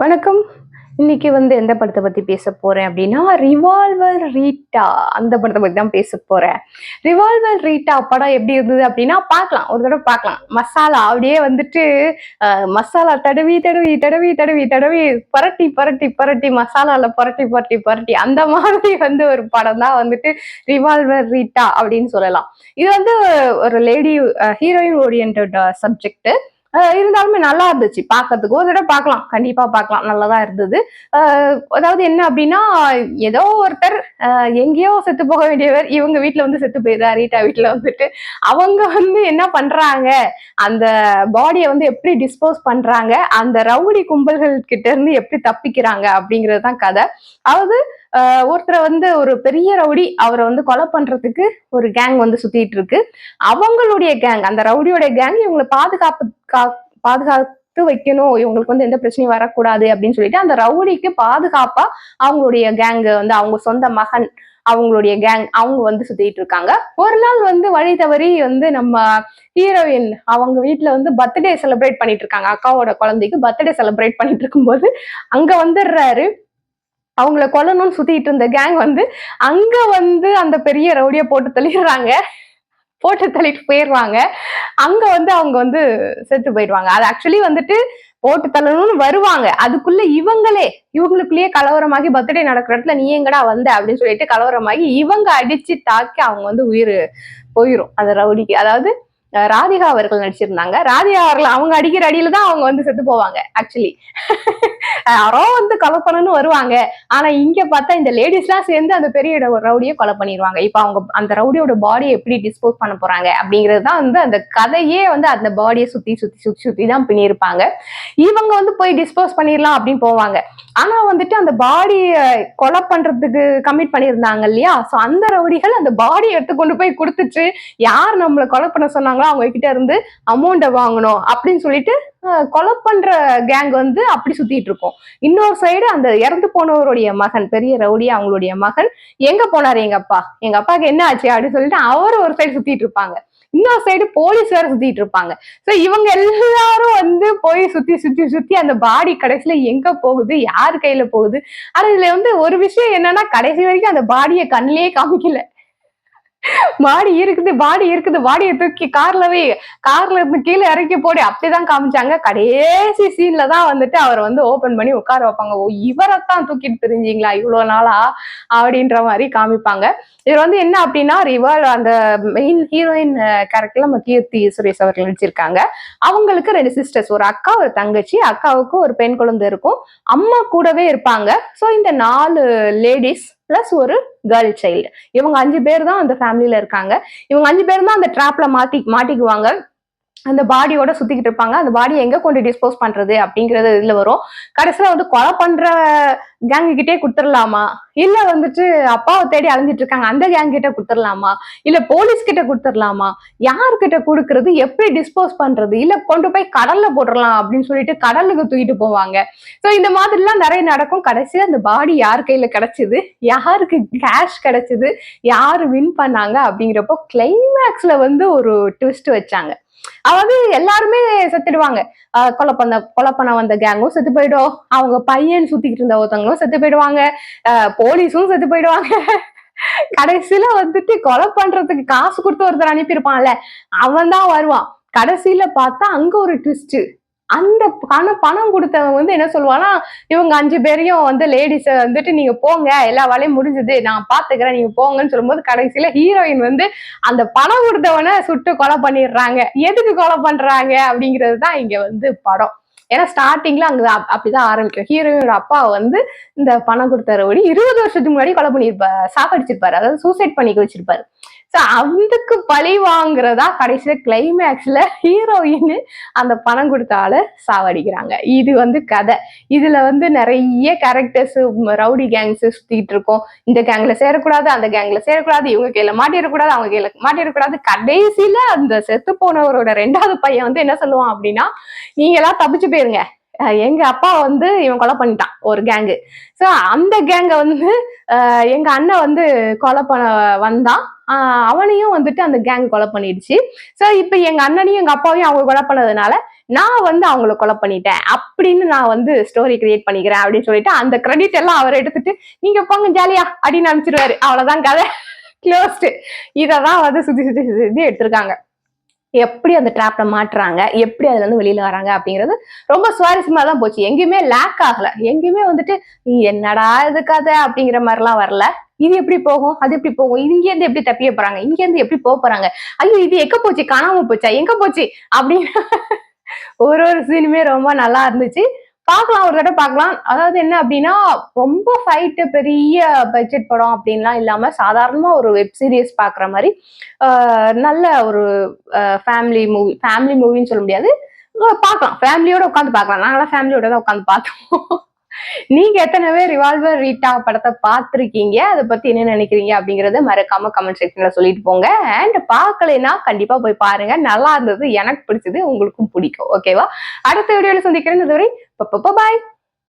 வணக்கம். இன்னைக்கு எந்த படத்த பத்தி பேசப் போறேன் அப்டின்னா, ரிவால்வர் ரீட்டா அந்த படத்த பத்தி தான் பேசப் போறேன். ரிவால்வர் ரீட்டா படம் எப்டி இருந்தது அப்டின்னா, பார்க்கலாம். ஒரு தடவ பார்க்கலாம். மசாலா அப்டியே அ மசாலா தடவி, தடவி, தடவி, தடவி, தடவி பெரட்டி, பெரட்டி, பெரட்டி மசாலால பெரட்டி, பெரட்டி, பெரட்டி அந்த மாதிரி ஒரு படம் தான் ரிவால்வர் ரீட்டா அப்டின்னு சொல்லலாம். இது ஒரு லேடி ஹீரோயின் ஓரியன்டட் சப்ஜெக்ட். இருந்தாலுமே நல்லா இருந்துச்சு பார்க்கறதுக்கு. ஒரு தடவ பார்க்கலாம். கண்டிப்பா பார்க்கலாம். நல்லதா இருந்தது. அ அதாவது என்ன அப்டின்னா, ஏதோ ஒருத்தர் எங்கேயோ செத்து போக வேண்டியவர், இவங்க வீட்ல செத்து போயிறாரு. ரீட்டா வீட்ல அவங்க என்ன பண்றாங்க, அந்த பாடிய எப்படி டிஸ்போஸ் பண்றாங்க, அந்த ரவுடி கும்பல்கள் கிட்ட இருந்து எப்படி தப்பிக்கிறாங்க அப்படிங்கிறது தான் கதை. அதாவது ஒருத்தர ஒரு பெரிய ரவுடி அவர கொலை பண்றதுக்கு ஒரு கேங் சுத்திட்டு இருக்கு. அவங்களுடைய கேங், அந்த ரவுடியோட கேங் இவங்கள பாதுகாத்து வைக்கணும். இவங்களுக்கு எந்த பிரச்சனையும் வரக்கூடாது அப்படின்னு சொல்லிட்டு அந்த ரவுடிக்கு பாதுகாப்பா அவங்களுடைய கேங் அவங்க சொந்த மகன் அவங்களுடைய கேங் அவங்க சுத்திட்டு இருக்காங்க. ஒரு நாள் வழி தவறி நம்ம ஹீரோயின் அவங்க வீட்டுல பர்த்டே செலிப்ரேட் பண்ணிட்டு இருக்காங்க. அக்காவோட குழந்தைக்கு பர்த்டே செலிப்ரேட் பண்ணிட்டு இருக்கும்போது அங்க வந்துடுறாரு. அவங்கள கொல்லணும்னு சுத்திட்டு இருந்த கேங் அங்க அந்த பெரிய ரவுடிய போட்டு தள்ளிடுறாங்க. போட்டு தள்ளிட்டு போயிடுவாங்க. அங்க அவங்க செத்து போயிடுவாங்க. அது ஆக்சுவலி போட்டு தள்ளணும்னு வருவாங்க. அதுக்குள்ள இவங்களுக்குள்ளேயே கலவரமாகி பர்த்டே நடக்கிற இடத்துல நீ எங்கடா வந்த அப்படின்னு சொல்லிட்டு கலவரமாகி இவங்க அடிச்சு தாக்கி அவங்க உயிர் போயிரும் அந்த ரவுடிக்கு. அதாவது ராதிகா அவர்கள் நடிச்சிருந்தாங்க. ராதிகா அவர்கள் அவங்க அடிக்கிற அடியில தான் அவங்க செத்து போவாங்க. ஆக்சுவலி யாரோ கொலை பண்ணணும்னு வருவாங்க. ஆனா இங்க பார்த்தா இந்த லேடிஸ் எல்லாம் சேர்ந்து அந்த பெரிய ரவுடியை கொலை பண்ணிடுவாங்க. இப்ப அவங்க அந்த ரவுடியோட பாடியை எப்படி டிஸ்போஸ் பண்ண போறாங்க அப்படிங்கிறது தான் அந்த கதையே அந்த பாடியை சுத்தி சுத்தி சுத்தி சுத்தி தான் பின்னிருப்பாங்க. இவங்க போய் டிஸ்போஸ் பண்ணிடலாம் அப்படின்னு போவாங்க. ஆனா அந்த பாடியை கொலை பண்றதுக்கு கமிட் பண்ணியிருந்தாங்க இல்லையா, சோ அந்த ரவுடிகள் அந்த பாடியை எடுத்து கொண்டு போய் கொடுத்துட்டு யார் நம்மளை கொலை பண்ண சொன்னாங்களோ அவங்க கிட்ட இருந்து அமௌண்ட்டை வாங்கணும் அப்படின்னு சொல்லிட்டு கொலை பண்ற கேங் அப்படி சுத்திட்டு இருக்கும். இன்னொரு சைடு அந்த இறந்து போனவருடைய மகன், பெரிய ரவுடி அவங்களுடைய மகன், எங்க போனாரு எங்க அப்பாக்கு என்ன ஆச்சு அப்படின்னு சொல்லிட்டு அவரு ஒரு சைடு சுத்திட்டு இருப்பாங்க. இன்னொரு சைடு போலீஸ் வேற சுத்திட்டு இருப்பாங்க. சோ இவங்க எல்லாரும் போய் சுத்தி சுத்தி சுத்தி அந்த பாடி கடைசியில எங்க போகுது, யார் கையில போகுது. ஆனா இதுல ஒரு விஷயம் என்னன்னா, கடைசி வரைக்கும் அந்த பாடியை கண்ணிலேயே காமிக்கல. பாடி இருக்குது பாடியை தூக்கி கார்ல இருந்து கீழே இறக்கி போடு அப்படிதான் காமிச்சாங்க. கடைசி சீன்ல தான் அவர் ஓபன் பண்ணி உட்கார வைப்பாங்க. ஓ, இவரைத்தான் தூக்கிட்டு தெரிஞ்சீங்களா இவ்வளவு நாளா அப்படின்ற மாதிரி காமிப்பாங்க. இது என்ன அப்படின்னா, அந்த மெயின் ஹீரோயின் கேரக்டர்ல நம்ம கீர்த்தி சுரேஷ் அவர்கள் நடிச்சிருக்காங்க. அவங்களுக்கு 2 சிஸ்டர்ஸ், ஒரு அக்கா ஒரு தங்கச்சி. அக்காவுக்கு ஒரு பெண் குழந்தை இருக்கும். அம்மா கூடவே இருப்பாங்க. சோ இந்த 4 லேடிஸ் பிளஸ் ஒரு கேர்ள் சைல்டு, இவங்க 5 பேர் தான் அந்த ஃபேமிலியில இருக்காங்க. இவங்க 5 பேர் தான் அந்த ட்ராப்ல மாட்டிக்குவாங்க. அந்த பாடியோட சுத்திக்கிட்டு இருப்பாங்க. அந்த பாடியை எங்க கொண்டு டிஸ்போஸ் பண்றது அப்படிங்கறது இதுல வரும். கடைசியில கொலை பண்ற கேங்கு கிட்டே கொடுத்துடலாமா, இல்ல அப்பாவை தேடி அலைஞ்சிட்டு இருக்காங்க அந்த கேங் கிட்ட கொடுத்துடலாமா, இல்ல போலீஸ் கிட்ட கொடுத்துடலாமா, யார்கிட்ட கொடுக்கறது, எப்படி டிஸ்போஸ் பண்றது, இல்ல கொண்டு போய் கடல்ல போட்டுடலாம் அப்படின்னு சொல்லிட்டு கடலுக்கு தூக்கிட்டு போவாங்க. சோ இந்த மாதிரி எல்லாம் நிறைய நடக்கும். கடைசியா அந்த பாடி யார் கையில கிடைச்சது, யாருக்கு கேஷ் கிடைச்சது, யாரு வின் பண்ணாங்க அப்படிங்கிறப்போ கிளைமேக்ஸ்ல ஒரு ட்விஸ்ட் வச்சாங்க. அதாவது எல்லாருமே செத்துடுவாங்க. கொலை பண்ண வந்த கேங்கும் செத்து போயிடும். அவங்க பையன் சுத்திக்கிட்டு இருந்த ஒருத்தவங்களும் செத்து போயிடுவாங்க. போலீஸும் செத்து போயிடுவாங்க. கடைசியில கொலை பண்றதுக்கு காசு கொடுத்து ஒருத்தர் அனுப்பியிருப்பான்ல, அவன் தான் வருவான். கடைசியில பார்த்தா அங்க ஒரு ட்விஸ்ட். அந்த பணம் கொடுத்தவன் என்ன சொல்லுவானா, இவங்க 5 பேரையும் லேடிஸ நீங்க போங்க, எல்லா வேலையும் முடிஞ்சது, நான் பாத்துக்கிறேன், நீங்க போங்கன்னு சொல்லும்போது கடைசியில ஹீரோயின் அந்த பணம் கொடுத்தவனை சுட்டு கொலை பண்ணிடுறாங்க. எதுக்கு கொலை பண்றாங்க அப்படிங்கிறது தான் இங்க படம். ஏன்னா ஸ்டார்டிங்ல அங்க அப்படிதான் ஆரம்பிக்கும். ஹீரோயினோட அப்பா இந்த பணம் கொடுத்த ரவுடி 20 வருஷத்துக்கு முன்னாடி கொலை பண்ணிருப்பாரு, சாகடிச்சிருப்பாரு, அதாவது சூசைட் பண்ணிக்க வச்சிருப்பாரு. சோ அதுக்கு பழி வாங்குறதா கடைசியில கிளைமேக்ஸ்ல ஹீரோயின் அந்த பணம் கொடுத்த ஆளை சாவடிக்கிறாங்க. இது கதை. இதுல நிறைய கேரக்டர்ஸ், ரவுடி கேங்ஸ் சுத்திட்டு இருக்கோம். இந்த கேங்ல சேரக்கூடாது, அந்த கேங்ல சேரக்கூடாது, இவங்க கையில மாட்டிடக்கூடாது, அவங்க கையில மாட்டிடக்கூடாது. கடைசியில அந்த செத்து போனவரோட 2வது பையன் என்ன சொல்லுவான் அப்படின்னா, நீங்க எல்லாம் தப்பிச்சு போயிருங்க, எங்க அப்பா இவன் கொலை பண்ணிட்டான் ஒரு கேங்கு. சோ அந்த கேங்க எங்க அண்ணன் கொலை பண்ண வந்தான். அவனையும் அந்த கேங் கொலை பண்ணிடுச்சு. சோ இப்ப எங்க அண்ணனையும் எங்க அப்பாவையும் அவங்க கொலை பண்ணதுனால நான் வந்து அவங்கள கொலை பண்ணிட்டேன் அப்படின்னு நான் வந்து ஸ்டோரி கிரியேட் பண்ணிக்கிறேன் அப்படின்னு சொல்லிட்டு அந்த கிரெடிட் எல்லாம் அவர் எடுத்துட்டு நீங்க போங்க ஜாலியா அப்படின்னு அனுப்பிச்சிருவாரு. அவ்வளவுதான் கதை க்ளோஸ்டு. இததான் வந்து சுத்தி சுத்தி சுத்தி எடுத்திருக்காங்க. எப்படி அந்த ட்ராப்ல மாட்டுறாங்க, எப்படி அதுல இருந்து வெளியில வராங்க அப்படிங்கிறது ரொம்ப சுவாரஸ்யமா தான் போச்சு. எங்கேயுமே லேக் ஆகல. எங்கேயுமே வந்துட்டு என்னடா இது கதை அப்படிங்கிற மாதிரி எல்லாம் வரல. இது எப்படி போகும், அது எப்படி போகும், இது இங்க இருந்து எப்படி தப்பிய போறாங்க, இங்க இருந்து எப்படி போறாங்க, ஐயோ இது எங்க போச்சு, காணாம போச்சா, எங்க போச்சு அப்படின்னு ஒரு ஒரு சீனுமே ரொம்ப நல்லா இருந்துச்சு. பார்க்கலாம், ஒரு தடவை பார்க்கலாம். அதாவது என்ன அப்படின்னா ரொம்ப ஃபைட்டு பெரிய பட்ஜெட் படம் அப்படின்லாம் இல்லாம சாதாரணமா ஒரு வெப் சீரிஸ் பாக்குற மாதிரி நல்ல ஒரு ஃபேமிலி மூவின்னு சொல்ல முடியாது, பார்க்கலாம், ஃபேமிலியோட உட்காந்து பார்க்கலாம். நாங்களாம் ஃபேமிலியோட தான் உட்காந்து பார்த்தோம். நீங்க எத்தனை பேர் ரிவால்வர் ரீட்டா படத்தை பார்த்திருக்கீங்க, அதை பத்தி என்ன நினைக்கிறீங்க அப்படிங்கறத மறக்காம கமெண்ட் செக்ஷன்ல சொல்லிட்டு போங்க. அண்ட் பார்க்கலைன்னா கண்டிப்பா போய் பாருங்க, நல்லா இருந்தது, எனக்கு பிடிச்சது, உங்களுக்கும் பிடிக்கும். ஓகேவா? அடுத்த வீடியோல சந்திக்கிறேன். இதுவரை பாய்.